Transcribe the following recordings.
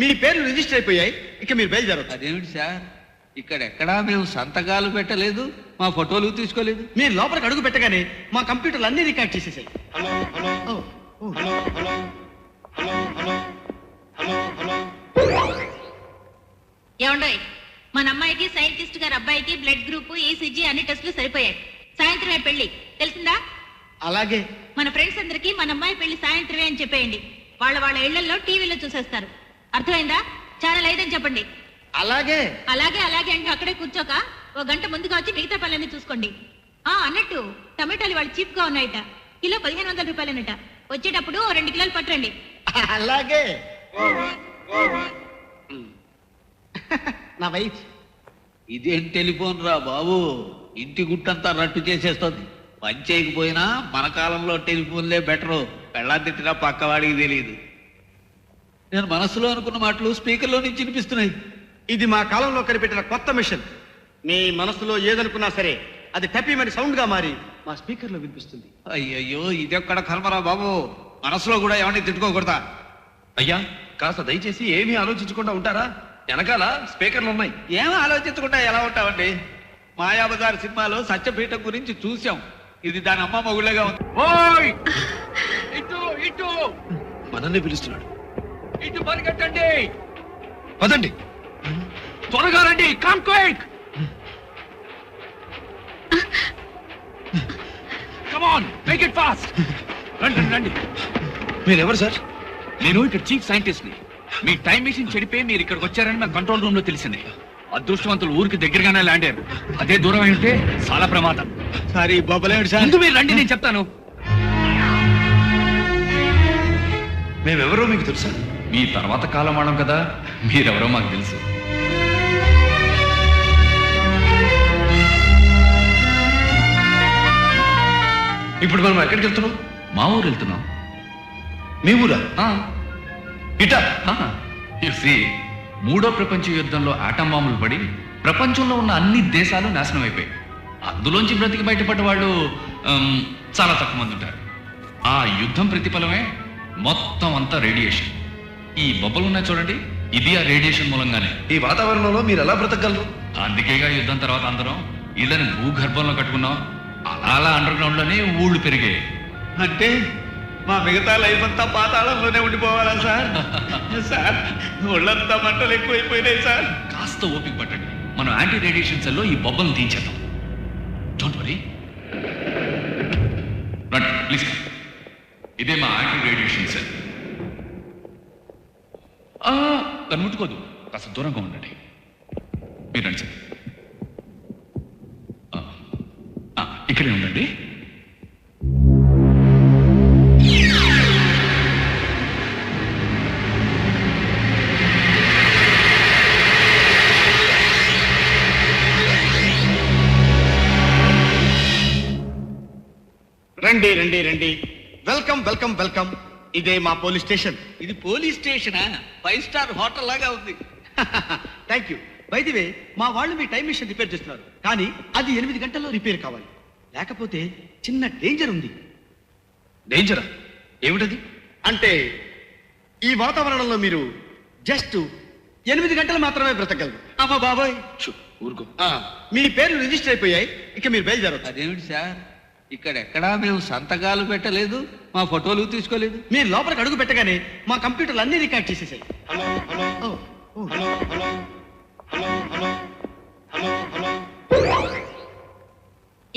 మీ పేర్లు రిజిస్టర్ అయిపోయాయి, ఇక మీరు బయలుదేరవచ్చు. అదేమిటి సార్, ఇక్కడెక్కడా మేము సంతకాలు పెట్టలేదు, మా ఫోటోలు తీసుకోలేదు. మీరు లోపలికి అడుగు పెట్టగానే మా కంప్యూటర్లు అన్ని రికార్డ్ చేసేసాయి. ఓ, ఓ. ఏమండోయ్, మన అమ్మాయికి సైంటిస్ట్ గారి అబ్బాయికి బ్లడ్ గ్రూప్, ఈసీజీ అన్ని టెస్టులు సరిపోయాయి. సాయంత్రమే పెళ్లి, తెలిసిందా? అలాగే. మన ఫ్రెండ్స్ అందరికి మన అమ్మాయి పెళ్లి సాయంత్రమే అని చెప్పేయండి. వాళ్ళ ఇళ్లలో టీవీలో చూసేస్తారు. అర్థమైందా? ఛానల్ 5 అని చెప్పండి. అలాగే. అలాగే అలాగే అంటే అక్కడే కూర్చోక ఓ గంట ముందుగా వచ్చి మిగతా పనులన్నీ చూసుకోండి. అన్నట్టు టమాటాలు వాళ్ళు చీప్ గా ఉన్నాయట, కిలో 1500 రూపాయలనట. వచ్చేటప్పుడు 2 కిలోలు పట్టండి. అలాగే. నా వైఫ్. ఇదేం టెలిఫోన్ రా బాబు, ఇంటి గుట్టంతా రట్టు చేసేస్తుంది. పని చేయకపోయినా మన కాలంలో టెలిఫోన్లే బెటరు. పెళ్ళా తిట్టినా పక్కవాడికి తెలియదు. నేను మనసులో అనుకున్న మాటలు స్పీకర్లో నుంచి వినిపిస్తున్నాయి. ఇది మా కాలంలో కనిపెట్టిన కొత్త మిషన్. మీ మనసులో ఏదనుకున్నా సరే అది టపీమని సౌండ్ గా మారి మా స్పీకర్ లో వినిపిస్తుంది. అయ్యయ్యో, ఇదెక్కడ కర్మరా బాబు, మనసులో కూడా ఎవరిని తిట్టుకోకూడదా? అయ్యా, కాస్త దయచేసి ఏమీ ఆలోచించకుండా ఉంటారా? వెనకాల స్పీకర్లు ఉన్నాయి. ఏం ఆలోచించకుండా ఎలా ఉంటామండి? మాయాబజార్ సినిమాలో సత్యపీఠం గురించి చూసాం. ఇది దాని అమ్మ మొగుళ్ళగా ఉంది. ఓయ్, ఇటు ఇటు మనల్ని పిలుస్తున్నాడు. ఇటు పరిగెట్టండి, పదండి, త్వరగా రండి, come quick, come on, make it fast. రండి రండి. మీరెవరు సార్? నేను ఇక్కడ చీఫ్ సైంటిస్ట్ ని. మీ టైం మెషిన్ చెడిపోయి మీరు ఇక్కడికి వచ్చారని నా కంట్రోల్ రూమ్ లో తెలిసింది. అదృష్టవంతులు ఊరికి దగ్గరగానే ల్యాండ్ అయ్యారు. అదే దూరం అయితే చాలా ప్రమాదం. సారీ బాబలేడు సార్. ముందు మీరు రండి, నేను చెప్తాను. మేమెవరో మీకు తెలుసా? మీ తర్వాత కాలం వాడడం కదా, మీరెవరో మాకు తెలుసు. ఇప్పుడు మనం ఎక్కడికి వెళ్తున్నాం? మా ఊరు వెళ్తున్నాం. మీ ఊరా? ఇటా. మూడో ప్రపంచ యుద్ధంలో ఆటం బాంబులు పడి ప్రపంచంలో ఉన్న అన్ని దేశాలు నాశనం అయిపోయాయి. అందులోంచి బ్రతికి బయటపడ్డ వాళ్ళు చాలా తక్కువ మంది ఉంటారు. ఆ యుద్ధం ప్రతిఫలమే మొత్తం అంతా రేడియేషన్. ఈ బొబ్బలు ఉన్నాయి చూడండి, ఇది ఆ రేడియేషన్ మూలంగానే. ఈ వాతావరణంలో మీరు ఎలా బ్రతకగలరు? అందుకేగా యుద్ధం తర్వాత అందరం ఇళ్ళని భూగర్భంలో కట్టుకున్నాం. అలా అండర్ గ్రౌండ్ లోనే ఊళ్ళు పెరిగాయి. అంటే మా మిగతా లైఫ్ అంతా పాతాళంలోనే ఉండిపోవాలా సార్? సార్, ఒళ్ళంతా మంటలు ఎక్కువైపోయినాయి సార్. కాస్త ఓపిక పట్టండి, మనం యాంటీ రేడియేషన్ సెల్లో ఈ బొబ్బలను తీయించేద్దాం. డోంట్ వరీ, రండి ప్లీజ్. ఇదే మా యాంటీ రేడియేషన్ సెల్. దాన్ని ముట్టుకోదు, కాస్త దూరంగా ఉండండి. మీరు రండి సార్, ఇక్కడే ఉండండి. రండి రండి రండి, వెల్కమ్ వెల్కమ్ వెల్కమ్. ఇదే మా పోలీస్ స్టేషన్. ఇది పోలీస్ స్టేషనా? 5 స్టార్ హోటల్ లాగా ఉంది. Thank you. By the way, మా వాళ్ళు మీ టైం మిషన్ రిపేర్ చేస్తున్నారు, కానీ అది 8 గంటల్లో రిపేర్ కావాలి. లేకపోతే చిన్న డేంజర్ ఉంది. డేంజరా? ఏమిటది? అంటే ఈ వాతావరణంలో మీరు జస్ట్ 8 గంటలు మాత్రమే బ్రతకగలరు. అమ్మా బాబాయ్, ఊరుకో. మీ పేర్లు రిజిస్టర్ అయిపోయాయి, ఇక మీరు బయలుదేరవచ్చు. అదేమిటి సార్, ఇక్కడెక్కడా మేము సంతకాలు పెట్టలేదు, మా ఫోటోలు తీసుకోలేదు. మీరు లోపలికి అడుగు పెట్టగానే మా కంప్యూటర్లు అన్ని రికార్డ్ చేసేసాయి. ఓ, ఓ.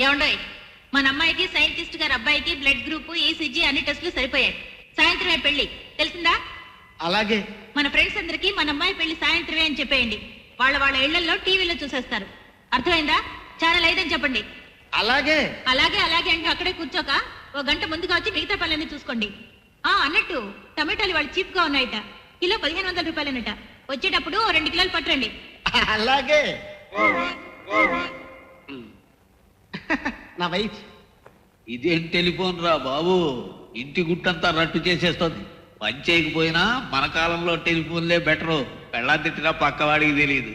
ఏమండోయ్, మన అమ్మాయికి సైంటిస్ట్ గారి అబ్బాయికి బ్లడ్ గ్రూప్, ఈసీజీ అన్ని టెస్టులు సరిపోయాయి. సాయంత్రమే పెళ్లి, తెలిసిందా? అలాగే. మన ఫ్రెండ్స్ అందరికి మన అమ్మాయి పెళ్లి సాయంత్రమే అని చెప్పేయండి. వాళ్ళ ఇళ్లలో టీవీలో చూసేస్తారు. అర్థమైందా? ఛానల్ 5 అని చెప్పండి. అలాగే. అలాగే అలాగే అంటే అక్కడే కూర్చోక ఓ గంట ముందుగా వచ్చి మిగతా పనులన్నీ చూసుకోండి. అన్నట్టు టమాటాలు వాళ్ళు చీప్ గా ఉన్నాయట, కిలో 1500 రూపాయలనట. వచ్చేటప్పుడు 2 కిలోలు పట్టండి. అలాగే. నా వైఫ్. ఇదేం టెలిఫోన్ రా బాబు, ఇంటి గుట్టంతా రట్టు చేసేస్తుంది. పని చేయకపోయినా మన కాలంలో టెలిఫోన్లే బెటరు. పెళ్ళా తిట్టినా పక్కవాడికి తెలియదు.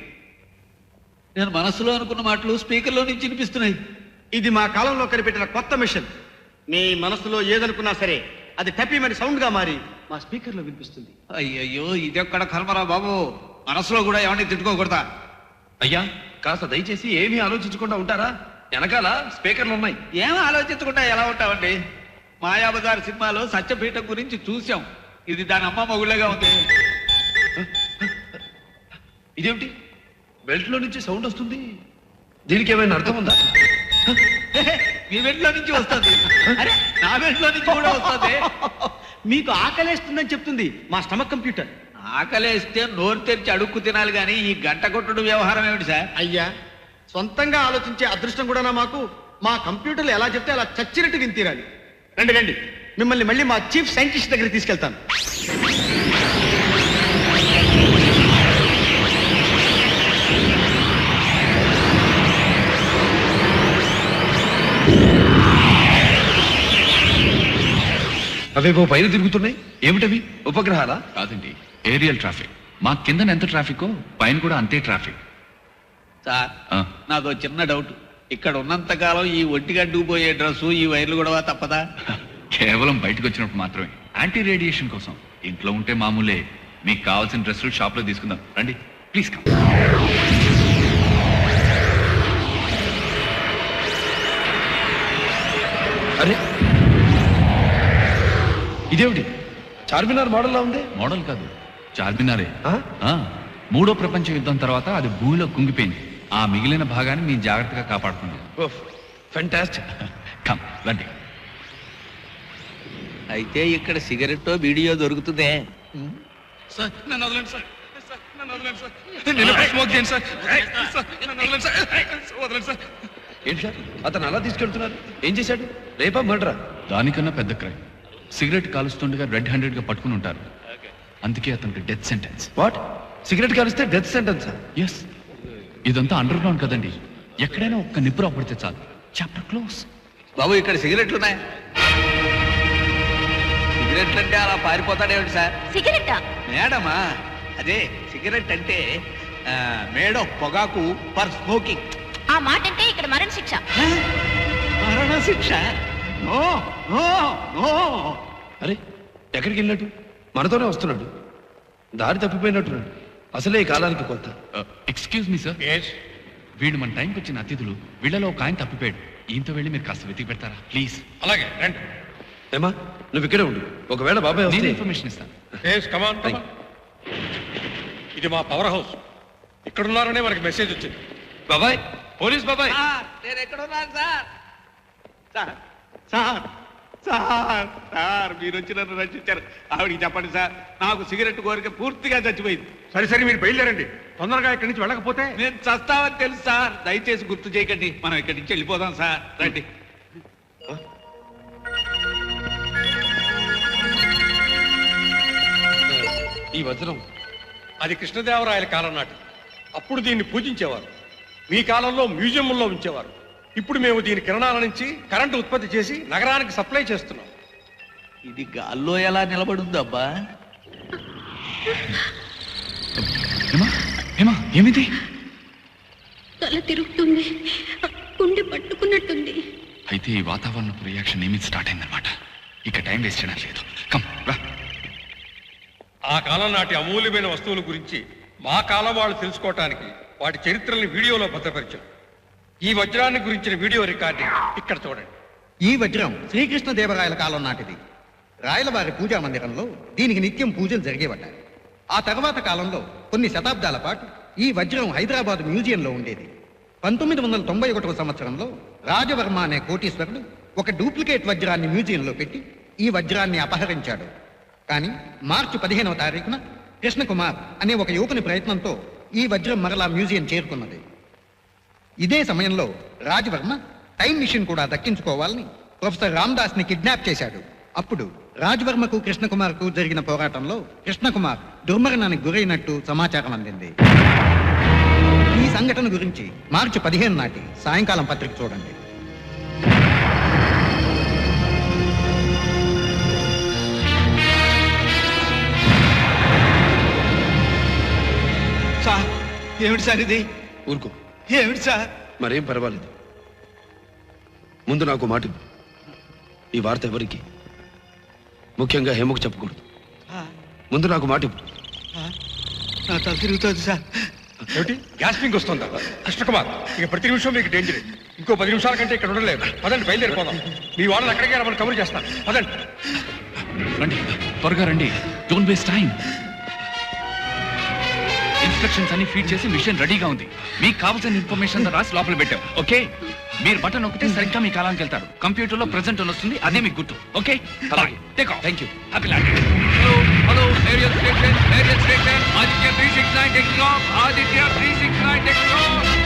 నేను మనసులో అనుకున్న మాటలు స్పీకర్లో నుంచి వినిపిస్తున్నాయి. ఇది మా కాలంలో కనిపెట్టిన కొత్త మిషన్. మీ మనసులో ఏదనుకున్నా సరే అది టపీమని సౌండ్ గా మారి మా స్పీకర్లో వినిపిస్తుంది. అయ్యయ్యో ఇదెక్కడ కర్మరా బాబు, మనసులో కూడా ఏమని తిట్టుకోకూడదా? అయ్యా కాస్త దయచేసి ఏమీ ఆలోచించకుండా ఉంటారా? వెనకాల స్పీకర్లు ఉన్నాయి. ఏం ఆలోచించకుండా ఎలా ఉంటామండి? మాయాబజార్ సినిమాలో సత్యపీఠం గురించి చూసాం, ఇది దాని అమ్మ మొగుళ్ళగా ఉంది. ఇదేమిటి బెల్ట్ లో నుంచి సౌండ్ వస్తుంది? దీనికి ఏమైనా అర్థం ఉందా? మీ వెంట్లో నుంచి వస్తుంది. అరే నా వెంట్లో నుంచి కూడా వస్తుంది. మీకు ఆకలేస్తుందని చెప్తుంది మా స్టమక్ కంప్యూటర్. ఆకలేస్తే నోరు తెరిచి అడుక్కు తినాలి కానీ ఈ గంట కొట్టుడు వ్యవహారం ఏమిటి సార్? అయ్యా, సొంతంగా ఆలోచించే అదృష్టం కూడా మాకు. మా కంప్యూటర్లు ఎలా చెప్తే అలా చచ్చినట్టు విని తీరాలి. రండి రండి, మిమ్మల్ని మళ్ళీ మా చీఫ్ సైంటిస్ట్ దగ్గరికి తీసుకెళ్తాను. అవేవో పైన తిరుగుతున్నాయి, ఏమిటవి? ఉపగ్రహాలా? కాదండి, ఏరియల్ ట్రాఫిక్. మా కింద ఎంత ట్రాఫిక్ పైన కూడా అంతే ట్రాఫిక్. సార్ ఆ. నాదో చిన్న డౌట్, ఇక్కడ ఉన్నంత కాలం ఈ ఒంటిగడ్డుకు పోయే డ్రెస్సు ఈ వైర్లు కూడా తప్పదా? కేవలం బయటకు వచ్చినప్పుడు మాత్రమే, యాంటీ రేడియేషన్ కోసం. ఇంట్లో ఉంటే మామూలే. మీకు కావాల్సిన డ్రెస్సులు షాప్ లో తీసుకుందాం, రండి ప్లీజ్ కమ్. అరే ఇదేమిటి చార్మినార్ మోడల్లా ఉంది? మోడల్ కాదు, చార్మినారే. ఆ? ఆ, మూడో ప్రపంచ యుద్ధం తర్వాత అది భూమిలో కుంగిపోయింది. ఆ మిగిలిన భాగాన్ని మీ జాగ్రత్తగా కాపాడుతుంది. ఫెంటాస్టిక్. కమ్ రండి. అయితే ఇక్కడ సిగరెట్ వీడియో దొరుకుతుందే. సార్ నన్ను వదలండి సార్. నన్ను వదలండి సార్. నేను స్మోక్ చేయండి సార్. నన్ను వదలండి సార్. వదలండి సార్. ఏంటి సార్ అతను అలా తీసుకెళ్తున్నారు? ఏం చేశాడు? రేపా మర్డరా? దానికన్నా పెద్ద క్రైమ్. సిగరెట్ కాలుస్తుండగా రెడ్ హ్యాండెడ్ గా పట్టుకుని ఉంటారు. అందుకే అతనికి డెత్ సెంటెన్స్. వాట్? సిగరెట్ కాలిస్తే డెత్ సెంటెన్స్? ఎస్. ఇదంతా అండర్ గ్రౌండ్ కదండి, ఎక్కడైనా ఒక్క నిప్పు రాబడితే చాలు, చాప్టర్ క్లోజ్. బాబు ఇక్కడ సిగరెట్లు ఉన్నాయి. సిగరెట్లు అంటే అలా పారిపోతాడేమిటి సార్? సిగరెట్టా? మేడమా, అదే సిగరెట్ అంటే మేడ్ ఆఫ్ పొగాకు ఫర్ స్మోకింగ్. ఆ మాట అంటే ఇక్కడ మరణ శిక్ష. మరణ శిక్ష? No no no. అరే ఎక్కడికి వెళ్ళినట్టు? మనతోనే వస్తున్నాడు. దారి తప్పిపోయినట్టున్నాడు. అసలే ఈ కాలానికి కొత్త. ఎక్స్క్యూజ్ మీ సార్, వీడు మన టైంకి వచ్చిన అతిథులు. వీళ్ళలో ఒక ఆయన తప్పిపోయాడు. ఈయంతో వెళ్ళి మీరు కాస్త వెతికి పెడతారా ప్లీజ్? అలాగే రండి. ఏమా నువ్వు ఇక్కడే ఉండు. ఒకవేళ బాబాయ్ నేను వస్తే ఇన్ఫర్మేషన్ ఇస్తాను. కమాన్ కమాన్. ఇది మా పవర్ హౌస్. ఇక్కడున్నారనే మనకి మెసేజ్ వచ్చింది. బాబాయ్, పోలీస్ బాబాయ్. నేను ఎక్కడున్నాను sir? Sir sir sir sir మీరు వచ్చి నన్ను రక్షించారు. ఆవిడికి చెప్పండి సార్, నాకు సిగరెట్ కోరిక పూర్తిగా చచ్చిపోయింది. సరే సరే మీరు బయలుదేరండి. తొందరగా ఇక్కడి నుంచి వెళ్ళకపోతే నేను చస్తావని తెలుసు సార్, దయచేసి గుర్తు చేయకండి. మనం ఇక్కడి నుంచి వెళ్ళిపోదాం సార్, రండి. ఈ వజ్రం అది కృష్ణదేవరాయల కాలం నాటి. అప్పుడు దీన్ని పూజించేవారు. మీ కాలంలో మ్యూజియంలో ఉంచేవారు. ఇప్పుడు మేము దీని కిరణాల నుంచి కరెంటు ఉత్పత్తి చేసి నగరానికి సప్లై చేస్తున్నాం. ఇది గాల్లో ఎలా నిలబడుందబ్బా? ఏమా ఏమా ఏమిది? తల తిరుగుతుంది, గుండె పట్టుకున్నట్టుంది. అయితే ఈ వాతావరణపు రియాక్షన్ ఏమి స్టార్ట్ అయిందనమాట. ఇక టైం వేస్ట్ చేయడం లేదు. కమ్ రా. ఆ కాలం నాటి అమూల్యమైన వస్తువుల గురించి మా కాలం వాళ్ళు తెలుసుకోవటానికి వాటి చరిత్రల్ని వీడియోలో భద్రపరిచాం. ఈ వజ్రాన్ని గురించిన వీడియో రికార్డింగ్ ఇక్కడ చూడండి. ఈ వజ్రం శ్రీకృష్ణదేవరాయల కాలం నాటిది. రాయలవారి పూజా మందిరంలో దీనికి నిత్యం పూజలు జరిగేవట. ఆ తర్వాత కాలంలో కొన్ని శతాబ్దాల పాటు ఈ వజ్రం హైదరాబాద్ మ్యూజియంలో ఉండేది. 1991 సంవత్సరంలో రాజవర్మ అనే కోటీశ్వరుడు ఒక డూప్లికేట్ వజ్రాన్ని మ్యూజియంలో పెట్టి ఈ వజ్రాన్ని అపహరించాడు. కానీ మార్చి 15వ తారీఖున కృష్ణకుమార్ అనే ఒక యువకుని ప్రయత్నంతో ఈ వజ్రం మరలా మ్యూజియం చేరుకున్నది. ఇదే సమయంలో రాజవర్మ టైం మిషన్ కూడా దక్కించుకోవాలని ప్రొఫెసర్ రామ్దాస్ ని కిడ్నాప్ చేశాడు. అప్పుడు రాజవర్మకు కృష్ణకుమార్కు జరిగిన పోరాటంలో కృష్ణకుమార్ దుర్మరణానికి గురైనట్టు సమాచారం అందింది. ఈ సంఘటన గురించి మార్చి 15 నాటి సాయంకాలం పత్రిక చూడండి. సార్ ఏమిటి సార్ ఇది? ఊరుకో. ఏమిటి సార్? మరేం పర్వాలేదు. ముందు నాకు మాట ఇవ్వు. ఈ వార్త ఎవరికి, ముఖ్యంగా హేమకు చెప్పకూడదు. ముందు నాకు మాట ఇవ్వు. నా తల తిరుగుతుంది సార్. ఏమిటి గ్యాస్ట్రింగ్ వస్తుందా? కృష్ణకుమార్, ఇక ప్రతి నిమిషం మీకు డేంజర్. ఇంకో 10 నిమిషాల కంటే ఇక్కడ ఉండలేదు. పదండి, బయలుదేరిపోదాం. మీ వాళ్ళని ఎక్కడికి మనం కవర్ చేస్తాం. పదండి. రండి, త్వరగా రండి. Don't waste time. ఇన్స్ట్రక్షన్స్ అన్ని ఫీడ్ చేసి మిషన్ రెడీగా ఉంది. మీకు కావాల్సిన ఇన్ఫర్మేషన్ రాసి లోపల పెట్టాం. ఓకే, మీరు బటన్ నొక్కితే సరిగ్గా మీ కాలానికి వెళ్తారు. కంప్యూటర్ లో ప్రెసెంట్ అని వస్తుంది, అదే మీకు గుర్తు. Okay, thank you. Hello, aerial station, Aditya 369 taking off. Aditya 369 taking of.